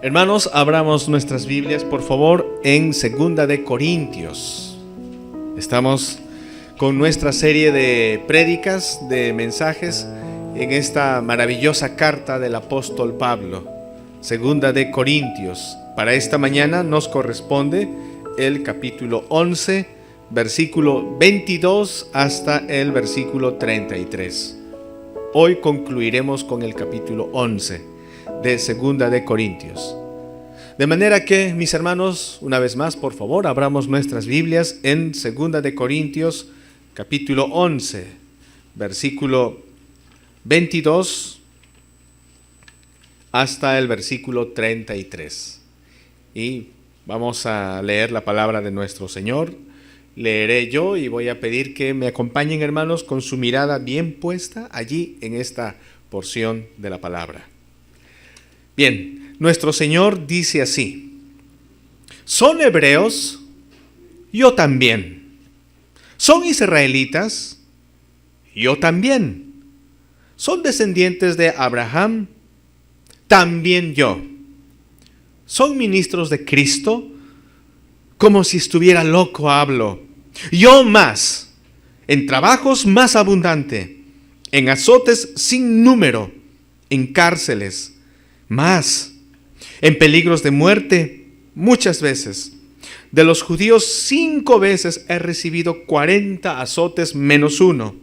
Hermanos, abramos nuestras Biblias, por favor, en 2 de Corintios. Estamos con nuestra serie de prédicas, de mensajes, en esta maravillosa carta del apóstol Pablo. 2 de Corintios. Para esta mañana nos corresponde el capítulo 11, versículo 22 hasta el versículo 33. Hoy concluiremos con el capítulo 11 de 2 de Corintios. De manera que, mis hermanos, una vez más, por favor, abramos nuestras Biblias en 2 de Corintios, capítulo 11, versículo 22 hasta el versículo 33. Y vamos a leer la palabra de nuestro Señor. Leeré yo y voy a pedir que me acompañen, hermanos, con su mirada bien puesta allí en esta porción de la palabra. Bien, nuestro Señor dice así: ¿son hebreos? Yo también. ¿Son israelitas? Yo también. ¿Son descendientes de Abraham? También yo. ¿Son ministros de Cristo? Como si estuviera loco hablo. Yo más, en trabajos más abundante, en azotes sin número, en cárceles más, en peligros de muerte muchas veces. De los judíos 5 veces he recibido 40 azotes menos 1.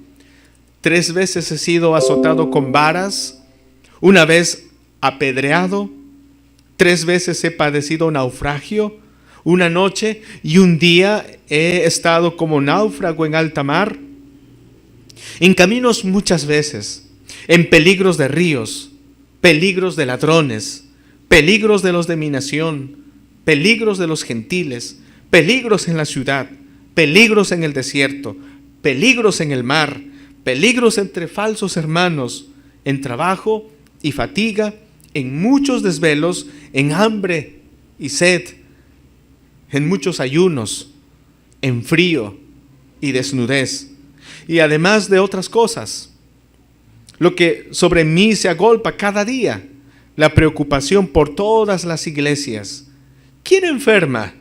3 veces he sido azotado con varas, 1 vez apedreado, 3 veces he padecido naufragio, 1 noche y 1 día he estado como náufrago en alta mar, en caminos muchas veces, en peligros de ríos, peligros de ladrones, peligros de los de mi nación, peligros de los gentiles, peligros en la ciudad, peligros en el desierto, peligros en el mar, peligros entre falsos hermanos, en trabajo y fatiga, en muchos desvelos, en hambre y sed, en muchos ayunos, en frío y desnudez, y además de otras cosas. Lo que sobre mí se agolpa cada día, la preocupación por todas las iglesias. ¿Quién enferma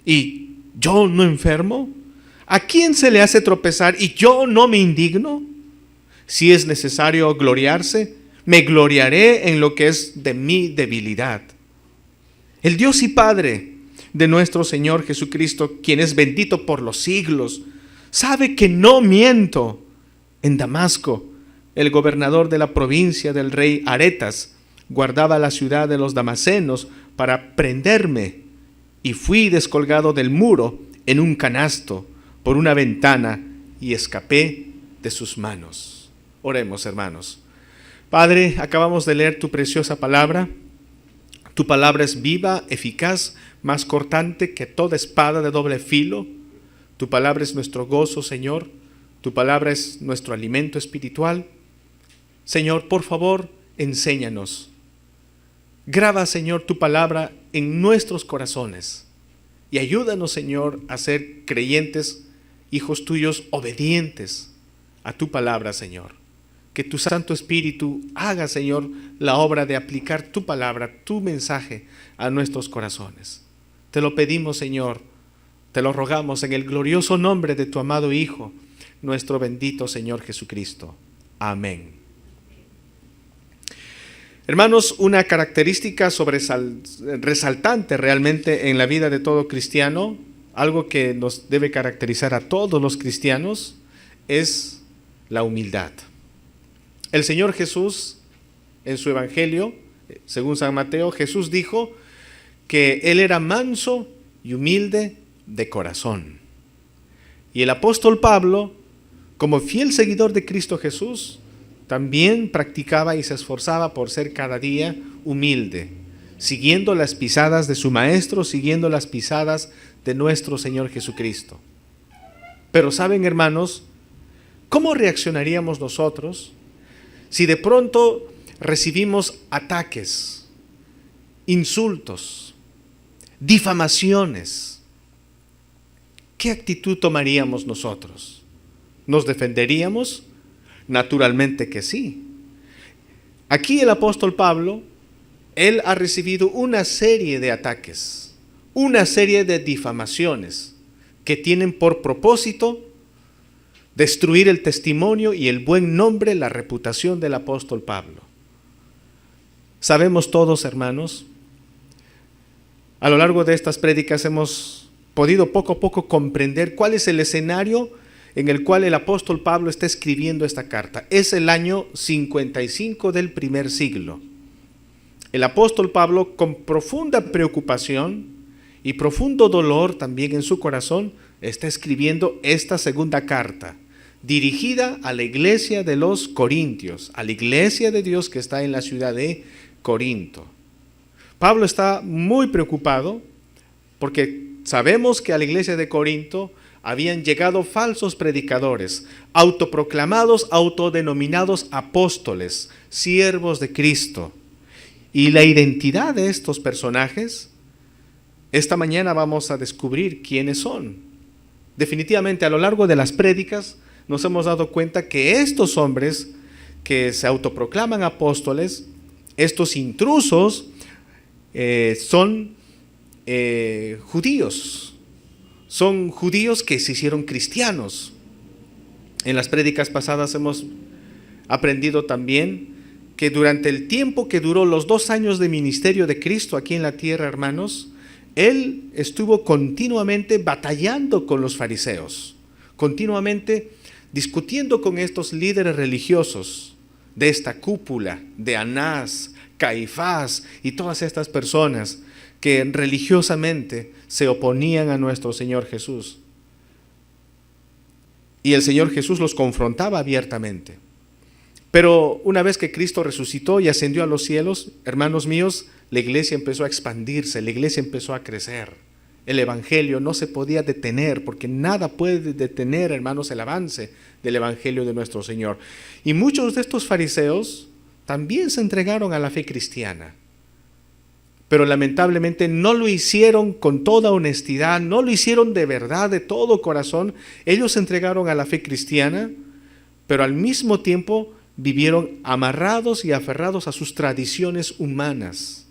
y yo no enfermo? ¿A quién se le hace tropezar y yo no me indigno? Si es necesario gloriarse, me gloriaré en lo que es de mi debilidad. El Dios y Padre de nuestro Señor Jesucristo, quien es bendito por los siglos, sabe que no miento. En Damasco, el gobernador de la provincia del rey Aretas guardaba la ciudad de los damasenos para prenderme, y fui descolgado del muro en un canasto por una ventana y escapé de sus manos. Oremos, hermanos. Padre, acabamos de leer tu preciosa palabra. Tu palabra es viva, eficaz, más cortante que toda espada de doble filo. Tu palabra es nuestro gozo, Señor. Tu palabra es nuestro alimento espiritual. Señor, por favor, enséñanos. Graba, Señor, tu palabra en nuestros corazones y ayúdanos, Señor, a ser creyentes, hijos tuyos, obedientes a tu palabra, Señor. Que tu Santo Espíritu haga, Señor, la obra de aplicar tu palabra, tu mensaje a nuestros corazones. Te lo pedimos, Señor, te lo rogamos en el glorioso nombre de tu amado Hijo, nuestro bendito Señor Jesucristo. Amén. Hermanos, una característica resaltante realmente en la vida de todo cristiano, algo que nos debe caracterizar a todos los cristianos, es la humildad. El Señor Jesús, en su Evangelio, según San Mateo, Jesús dijo que Él era manso y humilde de corazón. Y el apóstol Pablo, como fiel seguidor de Cristo Jesús, también practicaba y se esforzaba por ser cada día humilde, siguiendo las pisadas de su maestro, siguiendo las pisadas de nuestro Señor Jesucristo. Pero ¿saben, hermanos, cómo reaccionaríamos nosotros si de pronto recibimos ataques, insultos, difamaciones? ¿Qué actitud tomaríamos nosotros? ¿Nos defenderíamos? Naturalmente que sí. Aquí el apóstol Pablo él ha recibido una serie de ataques, una serie de difamaciones que tienen por propósito destruir el testimonio y el buen nombre, la reputación del apóstol Pablo. Sabemos todos, hermanos, a lo largo de estas prédicas hemos podido poco a poco comprender cuál es el escenario en el cual el apóstol Pablo está escribiendo esta carta. Es el año 55 del primer siglo. El apóstol Pablo, con profunda preocupación y profundo dolor también en su corazón, está escribiendo esta segunda carta, dirigida a la iglesia de los Corintios, a la iglesia de Dios que está en la ciudad de Corinto. Pablo está muy preocupado porque sabemos que a la iglesia de Corinto habían llegado falsos predicadores, autoproclamados, autodenominados apóstoles, siervos de Cristo. Y la identidad de estos personajes, esta mañana vamos a descubrir quiénes son. Definitivamente a lo largo de las prédicas nos hemos dado cuenta que estos hombres que se autoproclaman apóstoles, estos intrusos, son judíos. Son judíos que se hicieron cristianos. En las prédicas pasadas hemos aprendido también que durante el tiempo que duró los 2 años de ministerio de Cristo aquí en la tierra, hermanos, Él estuvo continuamente batallando con los fariseos, continuamente discutiendo con estos líderes religiosos de esta cúpula de Anás, Caifás y todas estas personas que religiosamente se oponían a nuestro Señor Jesús. Y el Señor Jesús los confrontaba abiertamente. Pero una vez que Cristo resucitó y ascendió a los cielos, hermanos míos, la iglesia empezó a expandirse, la iglesia empezó a crecer. El evangelio no se podía detener, porque nada puede detener, hermanos, el avance del evangelio de nuestro Señor. Y muchos de estos fariseos también se entregaron a la fe cristiana, pero lamentablemente no lo hicieron con toda honestidad, no lo hicieron de verdad, de todo corazón. Ellos se entregaron a la fe cristiana, pero al mismo tiempo vivieron amarrados y aferrados a sus tradiciones humanas,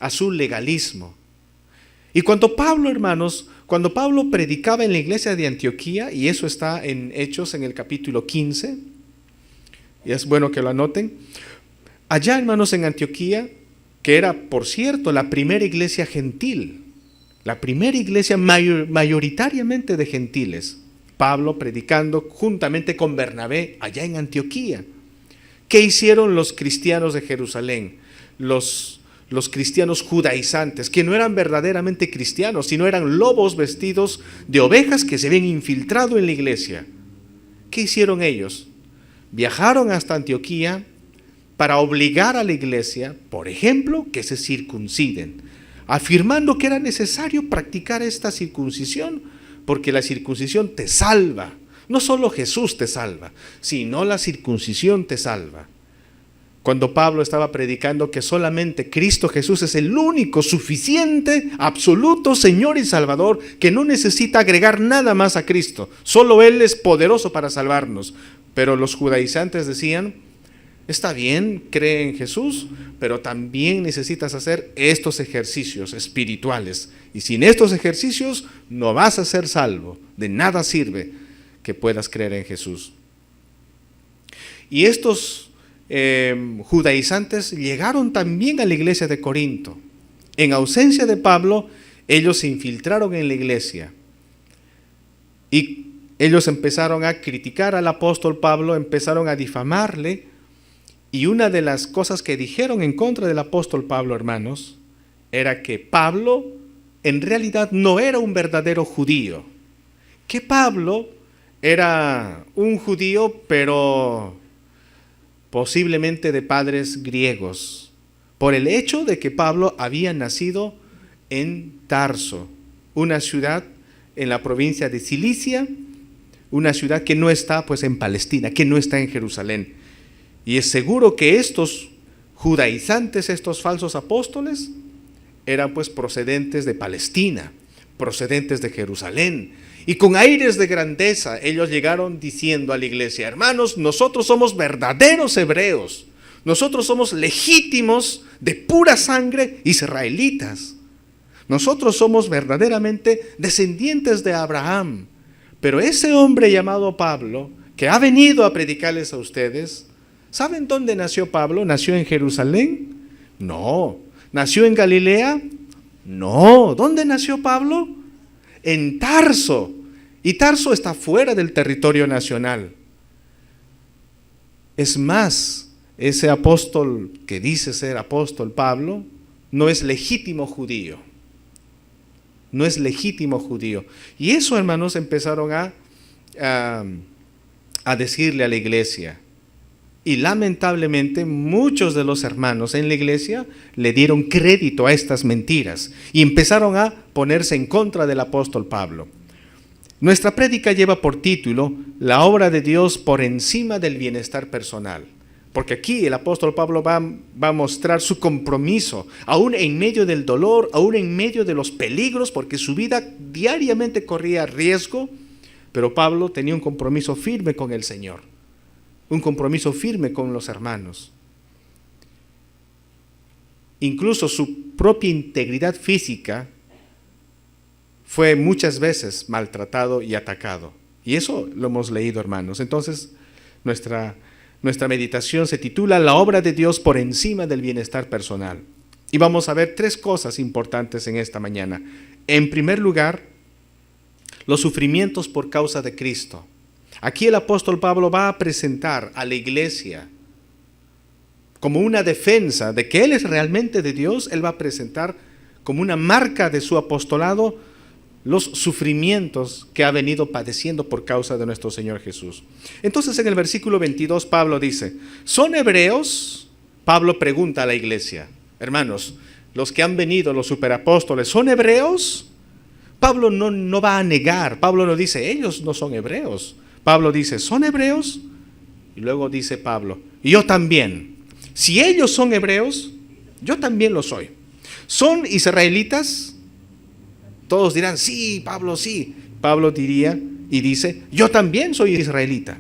a su legalismo. Y cuando Pablo, hermanos, cuando Pablo predicaba en la iglesia de Antioquía, y eso está en Hechos en el capítulo 15, y es bueno que lo anoten, allá, hermanos, en Antioquía, que era, por cierto, la primera iglesia gentil, la primera iglesia mayoritariamente de gentiles, Pablo predicando juntamente con Bernabé allá en Antioquía. ¿Qué hicieron los cristianos de Jerusalén? Los cristianos judaizantes, que no eran verdaderamente cristianos, sino eran lobos vestidos de ovejas que se habían infiltrado en la iglesia. ¿Qué hicieron ellos? Viajaron hasta Antioquía para obligar a la iglesia, por ejemplo, que se circunciden, afirmando que era necesario practicar esta circuncisión, porque la circuncisión te salva. No solo Jesús te salva, sino la circuncisión te salva. Cuando Pablo estaba predicando que solamente Cristo Jesús es el único, suficiente, absoluto Señor y Salvador, que no necesita agregar nada más a Cristo, solo Él es poderoso para salvarnos. Pero los judaizantes decían, está bien, cree en Jesús, pero también necesitas hacer estos ejercicios espirituales. Y sin estos ejercicios no vas a ser salvo. De nada sirve que puedas creer en Jesús. Y estos judaizantes llegaron también a la iglesia de Corinto. En ausencia de Pablo, ellos se infiltraron en la iglesia. Y ellos empezaron a criticar al apóstol Pablo, empezaron a difamarle. Y una de las cosas que dijeron en contra del apóstol Pablo, hermanos, era que Pablo en realidad no era un verdadero judío. Que Pablo era un judío, pero posiblemente de padres griegos, por el hecho de que Pablo había nacido en Tarso, una ciudad en la provincia de Cilicia, una ciudad que no está pues en Palestina, que no está en Jerusalén. Y es seguro que estos judaizantes, estos falsos apóstoles, eran pues procedentes de Palestina, procedentes de Jerusalén. Y con aires de grandeza ellos llegaron diciendo a la iglesia, hermanos, nosotros somos verdaderos hebreos, Nosotros somos legítimos de pura sangre israelitas. Nosotros somos verdaderamente descendientes de Abraham. Pero ese hombre llamado Pablo, que ha venido a predicarles a ustedes, ¿saben dónde nació Pablo? ¿Nació en Jerusalén? No. ¿Nació en Galilea? No. ¿Dónde nació Pablo? En Tarso. Y Tarso está fuera del territorio nacional. Es más, ese apóstol que dice ser apóstol Pablo, no es legítimo judío. No es legítimo judío. Y eso, hermanos, empezaron a decirle a la iglesia. Y lamentablemente muchos de los hermanos en la iglesia le dieron crédito a estas mentiras y empezaron a ponerse en contra del apóstol Pablo. Nuestra prédica lleva por título La obra de Dios por encima del bienestar personal. Porque aquí el apóstol Pablo va a mostrar su compromiso, aún en medio del dolor, aún en medio de los peligros, porque su vida diariamente corría riesgo, pero Pablo tenía un compromiso firme con el Señor, un compromiso firme con los hermanos. Incluso su propia integridad física fue muchas veces maltratado y atacado. Y eso lo hemos leído, hermanos. Entonces, nuestra meditación se titula La obra de Dios por encima del bienestar personal. Y vamos a ver tres cosas importantes en esta mañana. En primer lugar, los sufrimientos por causa de Cristo. Aquí el apóstol Pablo va a presentar a la iglesia como una defensa de que Él es realmente de Dios. Él va a presentar como una marca de su apostolado los sufrimientos que ha venido padeciendo por causa de nuestro Señor Jesús. Entonces en el versículo 22 Pablo dice, ¿son hebreos? Pablo pregunta a la iglesia, hermanos, los que han venido, los superapóstoles, ¿son hebreos? Pablo no va a negar, Pablo no dice, ellos no son hebreos. Pablo dice, ¿son hebreos? Y luego dice Pablo, y yo también. Si ellos son hebreos, yo también lo soy. ¿Son israelitas? Todos dirán, sí, Pablo, sí. Pablo diría y dice, yo también soy israelita.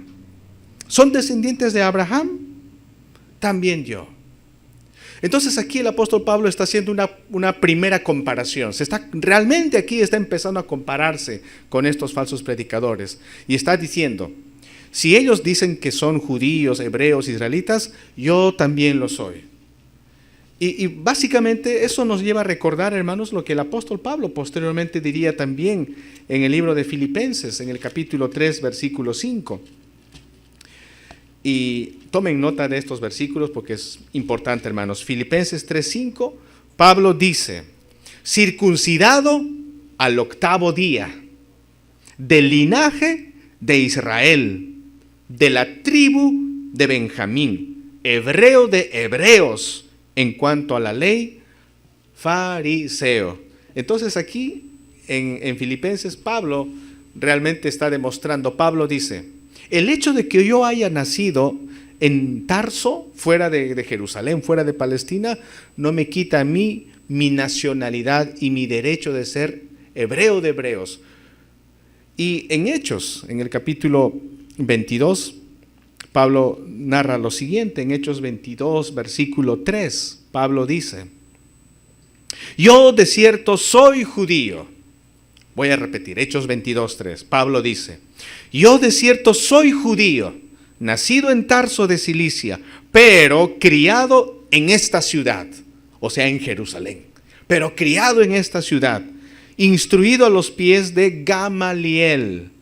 ¿Son descendientes de Abraham? También yo. Entonces aquí el apóstol Pablo está haciendo una primera comparación. Realmente aquí está empezando a compararse con estos falsos predicadores. Y está diciendo, si ellos dicen que son judíos, hebreos, israelitas, yo también lo soy. Y básicamente eso nos lleva a recordar, hermanos, lo que el apóstol Pablo posteriormente diría también en el libro de Filipenses, en el capítulo 3, versículo 5. Y tomen nota de estos versículos porque es importante, hermanos. Filipenses 3, 5, Pablo dice, circuncidado al 8º día, del linaje de Israel, de la tribu de Benjamín, hebreo de hebreos, en cuanto a la ley, fariseo. Entonces aquí en Filipenses Pablo realmente está demostrando, Pablo dice, el hecho de que yo haya nacido en Tarso, fuera de Jerusalén, fuera de Palestina, no me quita a mí mi nacionalidad y mi derecho de ser hebreo de hebreos. Y en Hechos, en el capítulo 22, Pablo narra lo siguiente, en Hechos 22, versículo 3, Pablo dice, yo de cierto soy judío. Voy a repetir, Hechos 22, 3, Pablo dice, yo de cierto soy judío, nacido en Tarso de Cilicia, pero criado en esta ciudad, o sea, en Jerusalén, pero criado en esta ciudad, instruido a los pies de Gamaliel,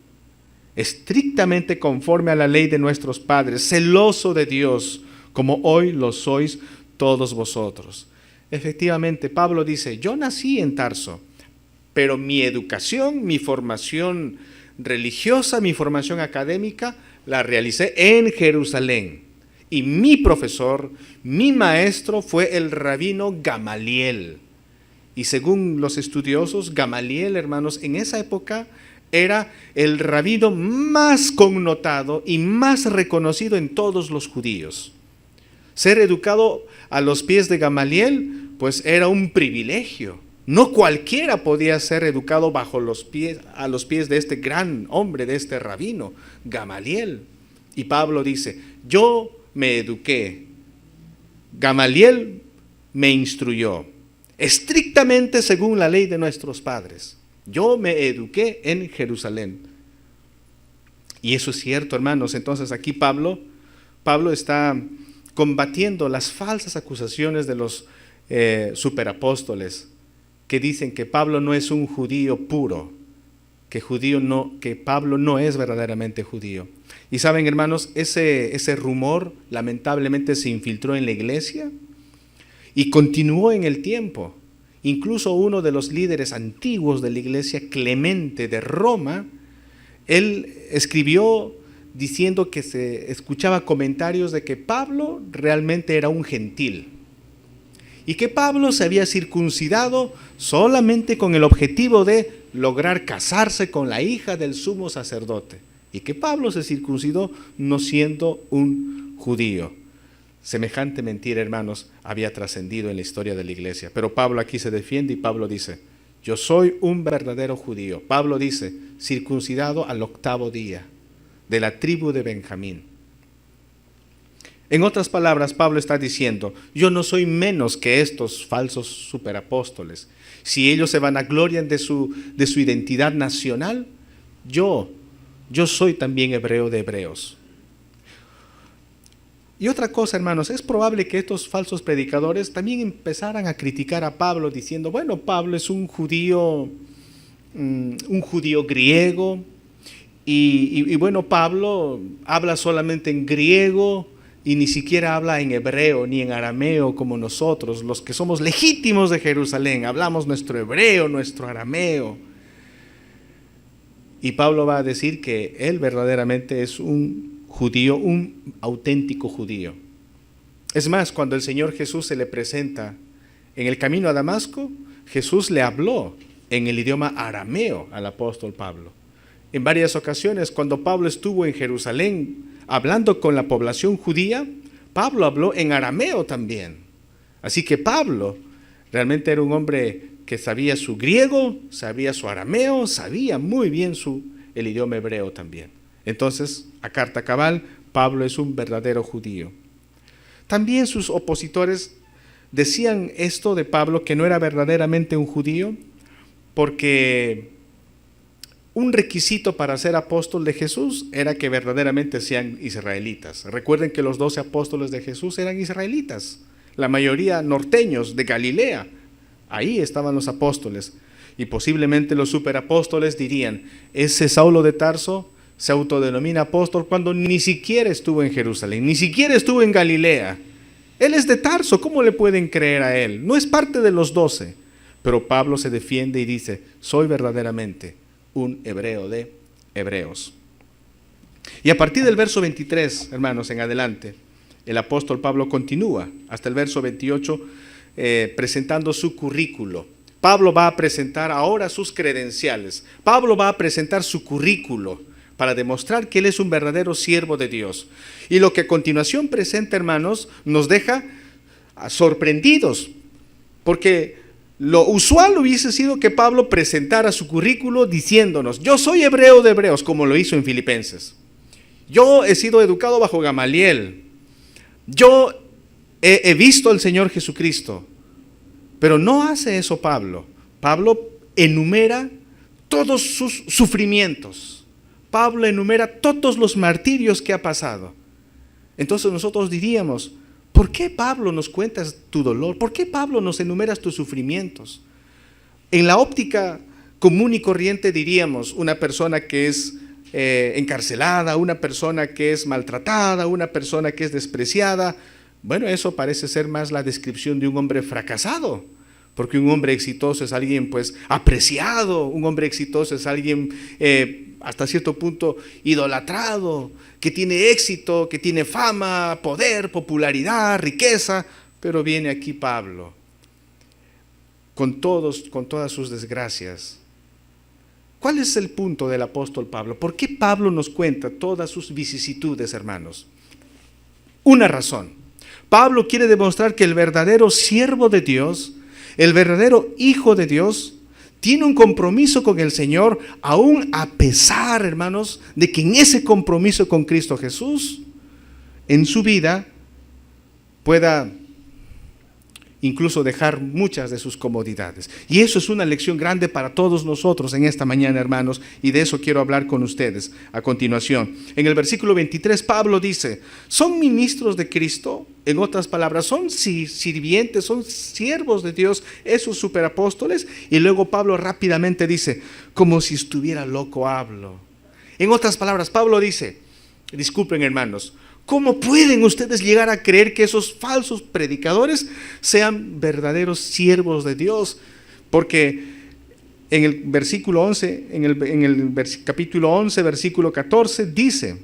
estrictamente conforme a la ley de nuestros padres, celoso de Dios, como hoy lo sois todos vosotros. Efectivamente, Pablo dice, yo nací en Tarso, pero mi educación, mi formación religiosa, mi formación académica, la realicé en Jerusalén. Y mi profesor, mi maestro fue el rabino Gamaliel. Y según los estudiosos, Gamaliel, hermanos, en esa época era el rabino más connotado y más reconocido en todos los judíos. Ser educado a los pies de Gamaliel, pues era un privilegio. No cualquiera podía ser educado a los pies de este gran hombre, de este rabino, Gamaliel. Y Pablo dice, yo me eduqué Gamaliel me instruyó, estrictamente según la ley de nuestros padres. Yo me eduqué en Jerusalén. Y eso es cierto, hermanos. Entonces aquí Pablo está combatiendo las falsas acusaciones de los superapóstoles que dicen que Pablo no es un judío puro, que Pablo no es verdaderamente judío. Y saben, hermanos, ese rumor lamentablemente se infiltró en la iglesia y continuó en el tiempo. Incluso uno de los líderes antiguos de la iglesia, Clemente de Roma, él escribió diciendo que se escuchaba comentarios de que Pablo realmente era un gentil y que Pablo se había circuncidado solamente con el objetivo de lograr casarse con la hija del sumo sacerdote, y que Pablo se circuncidó no siendo un judío. Semejante mentira, hermanos, había trascendido en la historia de la iglesia, pero Pablo aquí se defiende y Pablo dice: yo soy un verdadero judío. Pablo dice, circuncidado al 8º día, de la tribu de Benjamín. En otras palabras, Pablo está diciendo, yo no soy menos que estos falsos superapóstoles. Si ellos se vanaglorian de su identidad nacional, yo soy también hebreo de hebreos. Y otra cosa, hermanos, es probable que estos falsos predicadores también empezaran a criticar a Pablo diciendo, bueno, Pablo es un judío griego y bueno, Pablo habla solamente en griego y ni siquiera habla en hebreo ni en arameo como nosotros, los que somos legítimos de Jerusalén, hablamos nuestro hebreo, nuestro arameo. Y Pablo va a decir que él verdaderamente es un judío, un auténtico judío. Es más, cuando el Señor Jesús se le presenta en el camino a Damasco, Jesús le habló en el idioma arameo al apóstol Pablo. En varias ocasiones, cuando Pablo estuvo en Jerusalén hablando con la población judía, Pablo habló en arameo también. Así que Pablo realmente era un hombre que sabía su griego, sabía su arameo, sabía muy bien el idioma hebreo también. Entonces, a carta cabal, Pablo es un verdadero judío. También sus opositores decían esto de Pablo, que no era verdaderamente un judío, porque un requisito para ser apóstol de Jesús era que verdaderamente sean israelitas. Recuerden que los 12 apóstoles de Jesús eran israelitas, la mayoría norteños de Galilea. Ahí estaban los apóstoles. Y posiblemente los superapóstoles dirían, ese Saulo de Tarso se autodenomina apóstol cuando ni siquiera estuvo en Jerusalén, ni siquiera estuvo en Galilea. Él es de Tarso, ¿cómo le pueden creer a él? No es parte de los 12. Pero Pablo se defiende y dice, soy verdaderamente un hebreo de hebreos. Y a partir del verso 23, hermanos, en adelante, el apóstol Pablo continúa hasta el verso 28 presentando su currículo. Pablo va a presentar ahora sus credenciales. Pablo va a presentar su currículo para demostrar que él es un verdadero siervo de Dios. Y lo que a continuación presenta, hermanos, nos deja sorprendidos, porque lo usual hubiese sido que Pablo presentara su currículo diciéndonos, yo soy hebreo de hebreos, como lo hizo en Filipenses. Yo he sido educado bajo Gamaliel. Yo he visto al Señor Jesucristo. Pero no hace eso Pablo. Pablo enumera todos sus sufrimientos. Pablo enumera todos los martirios que ha pasado. Entonces nosotros diríamos, ¿por qué Pablo nos cuentas tu dolor? ¿Por qué Pablo nos enumeras tus sufrimientos? En la óptica común y corriente diríamos, una persona que es encarcelada, una persona que es maltratada, una persona que es despreciada. Bueno, eso parece ser más la descripción de un hombre fracasado, porque un hombre exitoso es alguien pues apreciado, un hombre exitoso es alguien hasta cierto punto idolatrado, que tiene éxito, que tiene fama, poder, popularidad, riqueza. Pero viene aquí Pablo con todas sus desgracias. ¿Cuál es el punto del apóstol Pablo? ¿Por qué Pablo nos cuenta todas sus vicisitudes, hermanos? Una razón. Pablo quiere demostrar que el verdadero siervo de Dios, el verdadero hijo de Dios, tiene un compromiso con el Señor, aún a pesar, hermanos, de que en ese compromiso con Cristo Jesús, en su vida, pueda incluso dejar muchas de sus comodidades. Y eso es una lección grande para todos nosotros en esta mañana, hermanos, y de eso quiero hablar con ustedes a continuación. En el versículo 23, Pablo dice, ¿son ministros de Cristo? En otras palabras, ¿son sirvientes, son siervos de Dios, esos superapóstoles? Y luego Pablo rápidamente dice, como si estuviera loco hablo. En otras palabras, Pablo dice, disculpen hermanos, ¿cómo pueden ustedes llegar a creer que esos falsos predicadores sean verdaderos siervos de Dios? Porque en el versículo 11, capítulo 11, versículo 14, dice,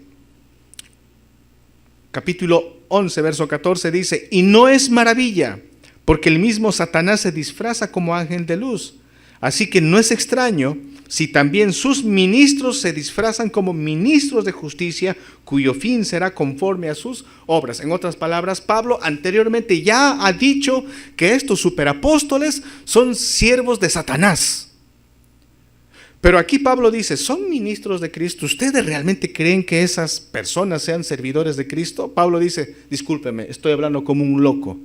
capítulo 11, verso 14 dice, y no es maravilla, porque el mismo Satanás se disfraza como ángel de luz. Así que no es extraño si también sus ministros se disfrazan como ministros de justicia, cuyo fin será conforme a sus obras. En otras palabras, Pablo anteriormente ya ha dicho que estos superapóstoles son siervos de Satanás. Pero aquí Pablo dice, ¿son ministros de Cristo? ¿Ustedes realmente creen que esas personas sean servidores de Cristo? Pablo dice, discúlpeme, estoy hablando como un loco.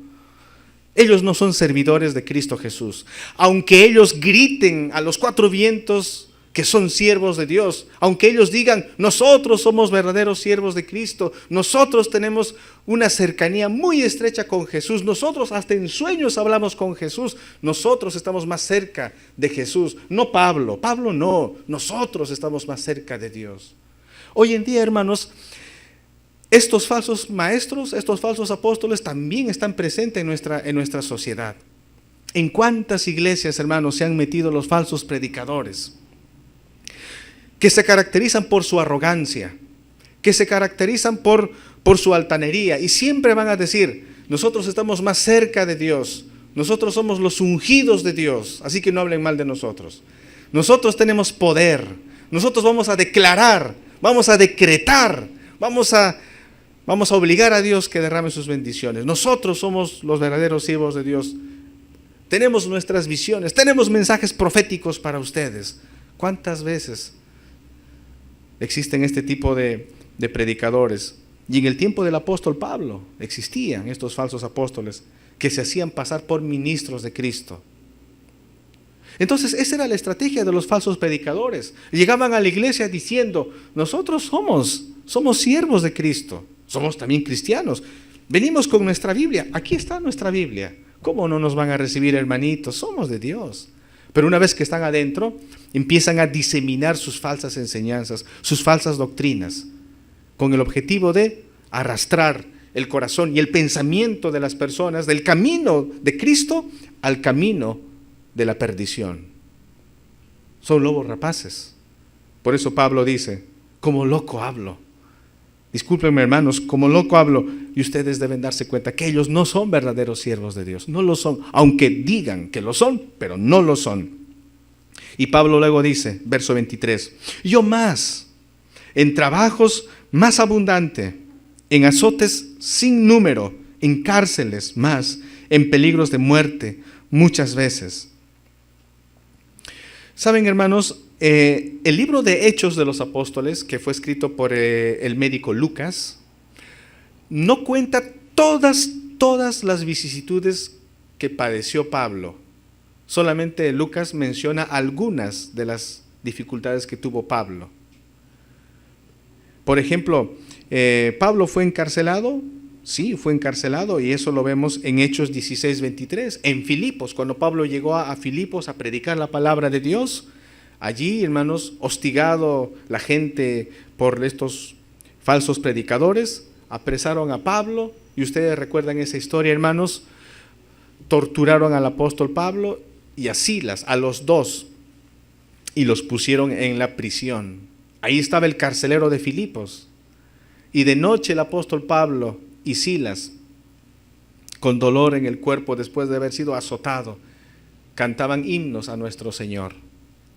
Ellos no son servidores de Cristo Jesús. Aunque ellos griten a los cuatro vientos que son siervos de Dios, aunque ellos digan, nosotros somos verdaderos siervos de Cristo, nosotros tenemos una cercanía muy estrecha con Jesús, nosotros hasta en sueños hablamos con Jesús, nosotros estamos más cerca de Jesús, no Pablo no, nosotros estamos más cerca de Dios. Hoy en día, hermanos, estos falsos maestros, estos falsos apóstoles también están presentes en nuestra sociedad. ¿En cuántas iglesias, hermanos, se han metido los falsos predicadores? Que se caracterizan por su arrogancia, que se caracterizan por su altanería y siempre van a decir, nosotros estamos más cerca de Dios, nosotros somos los ungidos de Dios, así que no hablen mal de nosotros. Nosotros tenemos poder, nosotros vamos a declarar, vamos a decretar, vamos a obligar a Dios que derrame sus bendiciones. Nosotros somos los verdaderos siervos de Dios. Tenemos nuestras visiones, tenemos mensajes proféticos para ustedes. ¿Cuántas veces existen este tipo de predicadores? Y en el tiempo del apóstol Pablo existían estos falsos apóstoles que se hacían pasar por ministros de Cristo. Entonces esa era la estrategia de los falsos predicadores. Llegaban a la iglesia diciendo, nosotros somos siervos de Cristo, somos también cristianos, venimos con nuestra Biblia, aquí está nuestra Biblia. ¿Cómo no nos van a recibir, hermanitos? Somos de Dios. Pero una vez que están adentro, empiezan a diseminar sus falsas enseñanzas, sus falsas doctrinas, con el objetivo de arrastrar el corazón y el pensamiento de las personas del camino de Cristo al camino de la perdición. Son lobos rapaces. Por eso Pablo dice, como loco hablo. Discúlpenme, hermanos, como loco hablo, y ustedes deben darse cuenta que ellos no son verdaderos siervos de Dios, no lo son, aunque digan que lo son, pero no lo son. Y Pablo luego dice, verso 23, yo más, en trabajos más abundante, en azotes sin número, en cárceles más, en peligros de muerte muchas veces. Saben, hermanos, el libro de Hechos de los Apóstoles, que fue escrito por el médico Lucas, no cuenta todas las vicisitudes que padeció Pablo. Solamente Lucas menciona algunas de las dificultades que tuvo Pablo. Por ejemplo, Pablo fue encarcelado. Sí, fue encarcelado, y eso lo vemos en Hechos 16:23, en Filipos, cuando Pablo llegó a Filipos a predicar la palabra de Dios. Allí, hermanos, hostigado la gente por estos falsos predicadores, apresaron a Pablo, y ustedes recuerdan esa historia, hermanos, torturaron al apóstol Pablo y a Silas, a los dos, y los pusieron en la prisión. Ahí estaba el carcelero de Filipos, y de noche el apóstol Pablo y Silas, con dolor en el cuerpo después de haber sido azotado, cantaban himnos a nuestro Señor,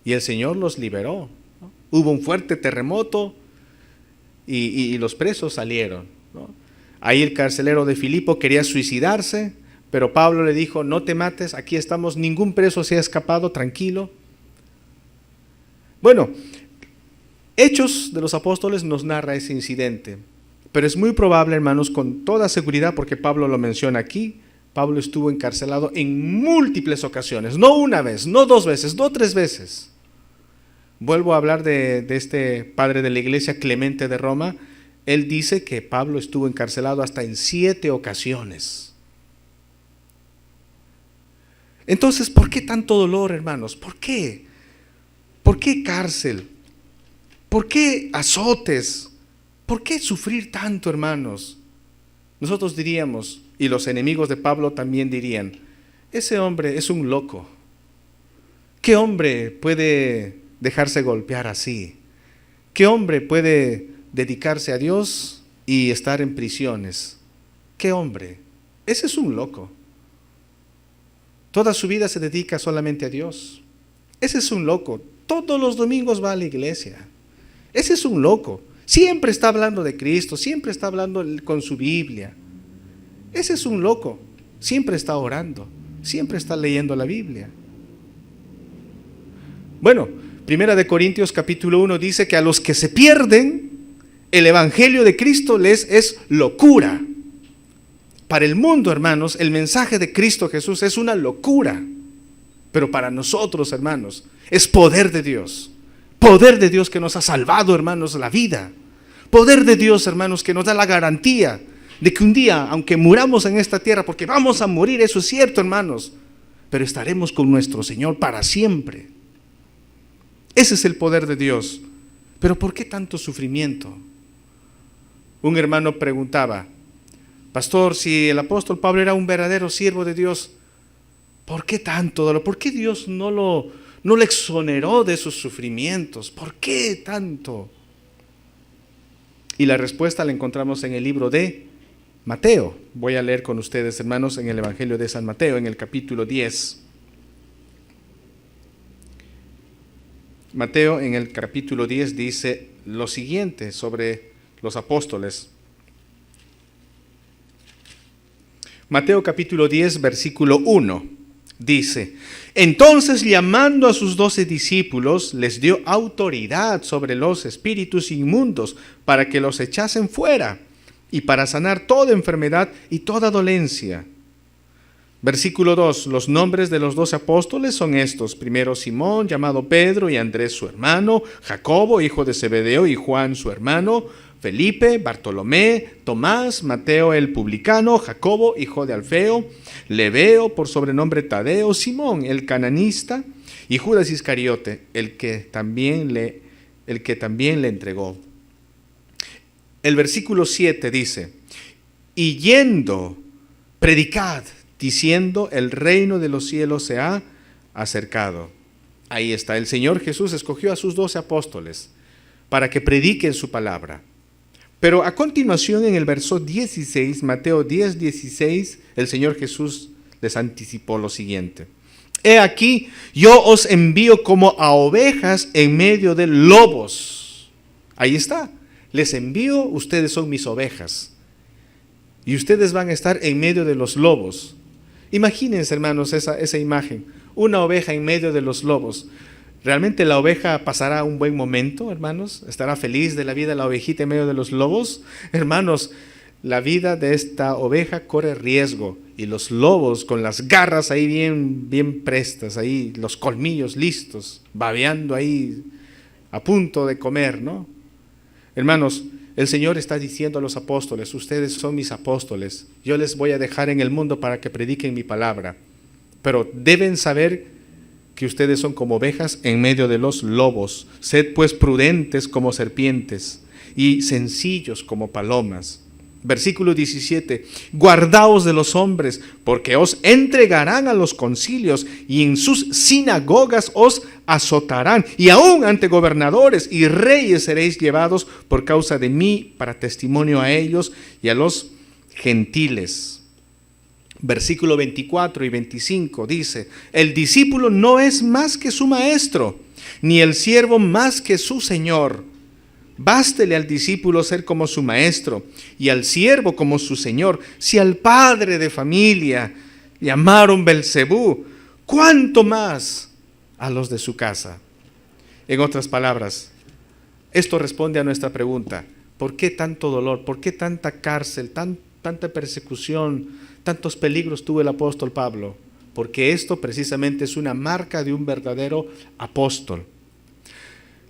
y el Señor los liberó, ¿no? Hubo un fuerte terremoto y los presos salieron, ¿no? Ahí el carcelero de Filipo quería suicidarse, pero Pablo le dijo, no te mates, aquí estamos, ningún preso se ha escapado, tranquilo. Bueno, Hechos de los Apóstoles nos narra ese incidente. Pero es muy probable, hermanos, con toda seguridad, porque Pablo lo menciona aquí, Pablo estuvo encarcelado en múltiples ocasiones, no una vez, no dos veces, no tres veces. Vuelvo a hablar de este padre de la iglesia, Clemente de Roma. Él dice que Pablo estuvo encarcelado hasta en 7 ocasiones. Entonces, ¿por qué tanto dolor, hermanos? ¿Por qué? ¿Por qué cárcel? ¿Por qué azotes? ¿Por qué sufrir tanto, hermanos? Nosotros diríamos, y los enemigos de Pablo también dirían, ese hombre es un loco. ¿Qué hombre puede dejarse golpear así? ¿Qué hombre puede dedicarse a Dios y estar en prisiones? ¿Qué hombre? Ese es un loco. Toda su vida se dedica solamente a Dios. Ese es un loco. Todos los domingos va a la iglesia. Ese es un loco. Siempre está hablando de Cristo, siempre está hablando con su Biblia. Ese es un loco. Siempre está orando, siempre está leyendo la Biblia. Bueno, Primera de Corintios capítulo 1 dice que a los que se pierden, el evangelio de Cristo les es locura. Para el mundo, hermanos, el mensaje de Cristo Jesús es una locura. Pero para nosotros, hermanos, es poder de Dios. Poder de Dios que nos ha salvado, hermanos, la vida. Poder de Dios, hermanos, que nos da la garantía de que un día, aunque muramos en esta tierra, porque vamos a morir, eso es cierto, hermanos, pero estaremos con nuestro Señor para siempre. Ese es el poder de Dios. Pero ¿por qué tanto sufrimiento? Un hermano preguntaba, pastor, si el apóstol Pablo era un verdadero siervo de Dios, ¿por qué tanto dolor? ¿Por qué Dios no lo exoneró de sus sufrimientos? ¿Por qué tanto? Y la respuesta la encontramos en el libro de Mateo. Voy a leer con ustedes, hermanos, en el Evangelio de San Mateo, en el capítulo 10. Mateo en el capítulo 10 dice lo siguiente sobre los apóstoles. Mateo capítulo 10, versículo 1, dice: entonces, llamando a sus 12 discípulos, les dio autoridad sobre los espíritus inmundos para que los echasen fuera y para sanar toda enfermedad y toda dolencia. Versículo 2, los nombres de los 12 apóstoles son estos: primero Simón, llamado Pedro, y Andrés su hermano, Jacobo, hijo de Zebedeo, y Juan su hermano, Felipe, Bartolomé, Tomás, Mateo el publicano, Jacobo, hijo de Alfeo, Lebeo, por sobrenombre Tadeo, Simón el cananista, y Judas Iscariote, el que también le entregó. El versículo 7 dice: y yendo, predicad, diciendo, el reino de los cielos se ha acercado. Ahí está, el Señor Jesús escogió a sus 12 apóstoles para que prediquen su palabra. Pero a continuación, en el verso 16, Mateo 10, 16, el Señor Jesús les anticipó lo siguiente: he aquí, yo os envío como a ovejas en medio de lobos. Ahí está, les envío, ustedes son mis ovejas, y ustedes van a estar en medio de los lobos. Imagínense, hermanos, esa imagen, una oveja en medio de los lobos. ¿Realmente la oveja pasará un buen momento, hermanos? ¿Estará feliz de la vida la ovejita en medio de los lobos? Hermanos, la vida de esta oveja corre riesgo, y los lobos con las garras ahí bien prestas, ahí los colmillos listos, babeando ahí a punto de comer, ¿no? Hermanos, el Señor está diciendo a los apóstoles: ustedes son mis apóstoles, yo les voy a dejar en el mundo para que prediquen mi palabra, pero deben saber que ustedes son como ovejas en medio de los lobos. Sed pues prudentes como serpientes y sencillos como palomas. Versículo 17: guardaos de los hombres, porque os entregarán a los concilios, y en sus sinagogas os azotarán, y aún ante gobernadores y reyes seréis llevados por causa de mí, para testimonio a ellos y a los gentiles. Versículo 24 y 25 dice: el discípulo no es más que su maestro, ni el siervo más que su señor. Bástele al discípulo ser como su maestro, y al siervo como su señor. Si al padre de familia llamaron Belcebú, ¿cuánto más a los de su casa? En otras palabras, esto responde a nuestra pregunta: ¿por qué tanto dolor? ¿Por qué tanta cárcel? tanta persecución, tantos peligros tuvo el apóstol Pablo? Porque esto precisamente es una marca de un verdadero apóstol.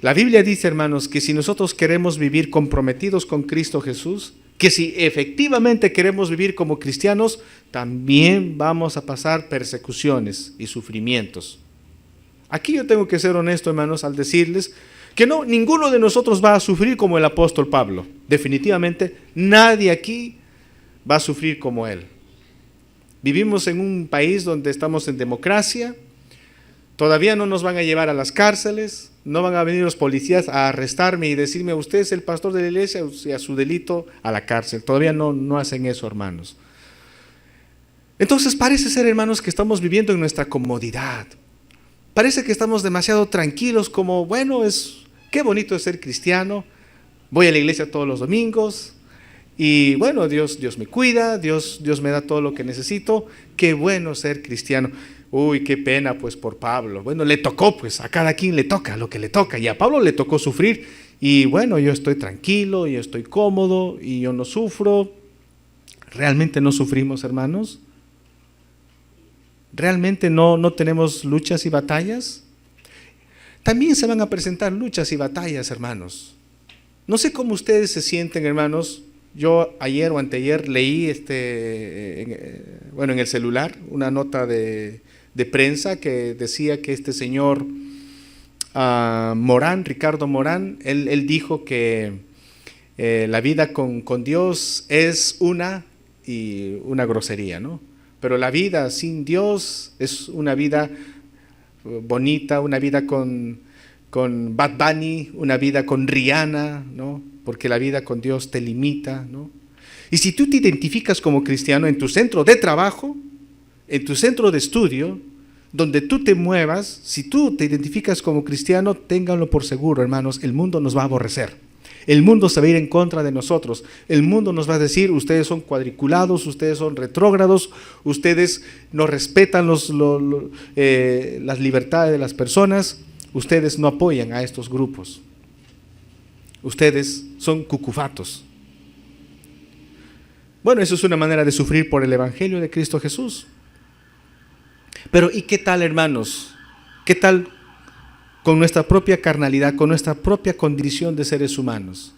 La Biblia dice, hermanos, que si nosotros queremos vivir comprometidos con Cristo Jesús, que si efectivamente queremos vivir como cristianos, también vamos a pasar persecuciones y sufrimientos. Aquí yo tengo que ser honesto, hermanos, al decirles que no, ninguno de nosotros va a sufrir como el apóstol Pablo. Definitivamente nadie aquí va a sufrir como él. Vivimos en un país donde estamos en democracia, todavía no nos van a llevar a las cárceles, no van a venir los policías a arrestarme y decirme, usted es el pastor de la iglesia, y a su delito a la cárcel. Todavía no hacen eso, hermanos. Entonces parece ser, hermanos, que estamos viviendo en nuestra comodidad. Parece que estamos demasiado tranquilos, como, bueno, qué bonito es ser cristiano, voy a la iglesia todos los domingos, y bueno, Dios me cuida, Dios me da todo lo que necesito, qué bueno ser cristiano. Uy, qué pena pues por Pablo. Bueno, le tocó pues, a cada quien le toca lo que le toca, y a Pablo le tocó sufrir, y bueno, yo estoy tranquilo, yo estoy cómodo, y yo no sufro. ¿Realmente no sufrimos, hermanos? ¿Realmente no tenemos luchas y batallas? También se van a presentar luchas y batallas, hermanos. No sé cómo ustedes se sienten, hermanos. Yo ayer o anteayer leí en el celular una nota de prensa que decía que este señor Morán, Ricardo Morán, él dijo que la vida con Dios es una grosería, ¿no? Pero la vida sin Dios es una vida bonita, una vida con Bad Bunny, una vida con Rihanna, ¿no? Porque la vida con Dios te limita, ¿no? Y si tú te identificas como cristiano en tu centro de trabajo, en tu centro de estudio, donde tú te muevas, si tú te identificas como cristiano, ténganlo por seguro, hermanos, el mundo nos va a aborrecer. El mundo se va a ir en contra de nosotros. El mundo nos va a decir, ustedes son cuadriculados, ustedes son retrógrados, ustedes no respetan las libertades de las personas, ustedes no apoyan a estos grupos. Ustedes son cucufatos. Bueno, eso es una manera de sufrir por el Evangelio de Cristo Jesús. Pero ¿y qué tal, hermanos? ¿Qué tal con nuestra propia carnalidad, con nuestra propia condición de seres humanos?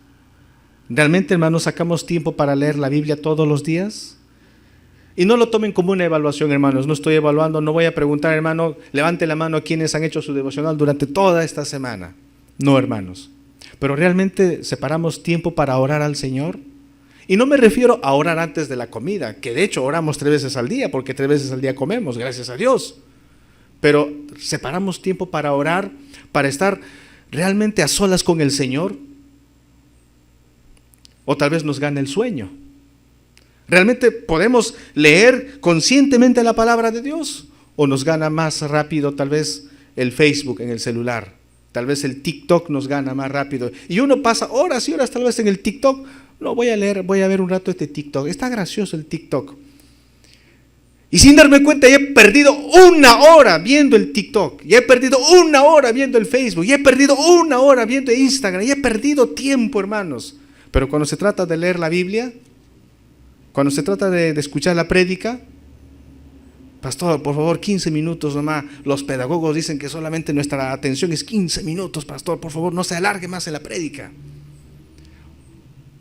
¿Realmente, hermanos, sacamos tiempo para leer la Biblia todos los días? Y no lo tomen como una evaluación, hermanos. No estoy evaluando, no voy a preguntar, hermano, levante la mano a quienes han hecho su devocional durante toda esta semana. No, hermanos. Pero ¿realmente separamos tiempo para orar al Señor? Y no me refiero a orar antes de la comida, que de hecho oramos 3 veces al día, porque 3 veces al día comemos, gracias a Dios. Pero separamos tiempo para orar, para estar realmente a solas con el Señor. O tal vez nos gane el sueño. ¿Realmente podemos leer conscientemente la palabra de Dios? ¿O nos gana más rápido tal vez el Facebook en el celular? Tal vez el TikTok nos gana más rápido. Y uno pasa horas y horas tal vez en el TikTok. No, voy a ver un rato este TikTok. Está gracioso el TikTok. Y sin darme cuenta ya he perdido 1 hora viendo el TikTok. Ya he perdido 1 hora viendo el Facebook. Ya he perdido 1 hora viendo Instagram. Ya he perdido tiempo, hermanos. Pero cuando se trata de leer la Biblia, cuando se trata de escuchar la prédica, pastor, por favor, 15 minutos nomás. Los pedagogos dicen que solamente nuestra atención es 15 minutos, pastor, por favor, no se alargue más en la prédica.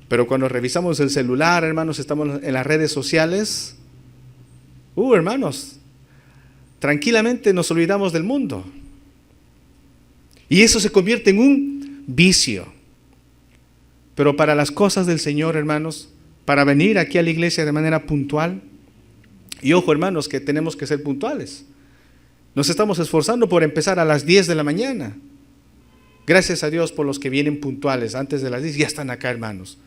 Pero cuando revisamos el celular, hermanos, estamos en las redes sociales, hermanos, tranquilamente nos olvidamos del mundo. Y eso se convierte en un vicio. Pero para las cosas del Señor, hermanos, para venir aquí a la iglesia de manera puntual, y ojo, hermanos, que tenemos que ser puntuales. Nos estamos esforzando por empezar a las 10 de la mañana. Gracias a Dios por los que vienen puntuales. Antes de las 10 ya están acá, hermanos.